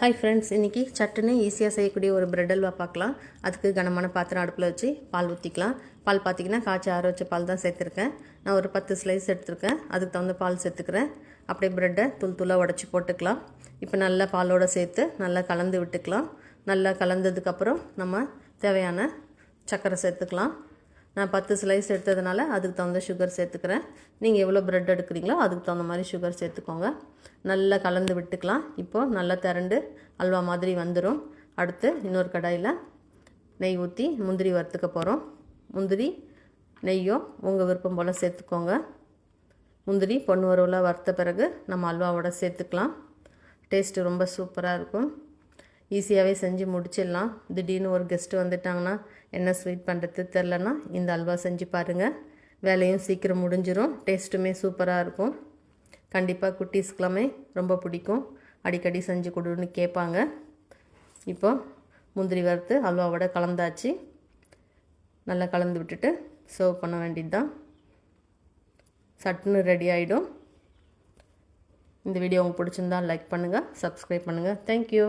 Hi friends, இன்றைக்கி சட்டுன்னு ஈஸியாக செய்யக்கூடிய ஒரு பிரெட் அல்வா பார்க்கலாம். அதுக்கு கனமான பாத்திரம் அடுப்பில் வச்சு பால் ஊற்றிக்கலாம். பால் பார்த்திங்கன்னா காய்ச்சி ஆற வச்ச பால் தான் சேர்த்துருக்கேன். நான் ஒரு 10 ஸ்லைஸ் எடுத்துருக்கேன். அதுக்கு தகுந்த பால் சேர்த்துக்கிறேன். அப்படியே ப்ரெட்டை தூளாக உடச்சி போட்டுக்கலாம். இப்போ நல்லா பாலோடு சேர்த்து நல்லா கலந்து விட்டுக்கலாம். நல்லா கலந்ததுக்கப்புறம் நம்ம தேவையான சர்க்கரை சேர்த்துக்கலாம். நான் 10 ஸ்லைஸ் எடுத்ததுனால அதுக்கு தகுந்த சுகர் சேர்த்துக்கிறேன். நீங்கள் எவ்வளோ ப்ரெட் எடுக்கிறீங்களோ அதுக்கு தகுந்த மாதிரி சுகர் சேர்த்துக்கோங்க. நல்லா கலந்து விட்டுக்கலாம். இப்போது நல்லா திரண்டு அல்வா மாதிரி வந்துடும். அடுத்து இன்னொரு கடாயில் நெய் ஊற்றி முந்திரி வறுத்துக்க போகிறோம். முந்திரி நெய்யோ உங்கள் விருப்பம் போல் சேர்த்துக்கோங்க. முந்திரி பொண்ணு வறுவலாக வறுத்த பிறகு நம்ம அல்வாவோட சேர்த்துக்கலாம். டேஸ்ட்டு ரொம்ப சூப்பராக இருக்கும். ஈஸியாகவே செஞ்சு முடிச்சிடலாம். திடீர்னு ஒரு கெஸ்ட்டு வந்துட்டாங்கன்னா என்ன ஸ்வீட் பண்ணுறது தெரிலனா இந்த அல்வா செஞ்சு பாருங்கள். வேலையும் சீக்கிரம் முடிஞ்சிடும். டேஸ்ட்டுமே சூப்பராக இருக்கும். கண்டிப்பாக குட்டீஸ்க்கெல்லாமே ரொம்ப பிடிக்கும். அடிக்கடி செஞ்சு கொடுன்னு கேட்பாங்க. இப்போ முந்திரி வறுத்து அல்வாவோட கலந்தாச்சு. நல்லா கலந்து விட்டுட்டு சர்வ் பண்ண வேண்டியது தான். சட்டுன்னு ரெடி ஆகிடும். இந்த வீடியோ உங்களுக்கு பிடிச்சிருந்தால் லைக் பண்ணுங்கள், சப்ஸ்கிரைப் பண்ணுங்கள். தேங்க்யூ.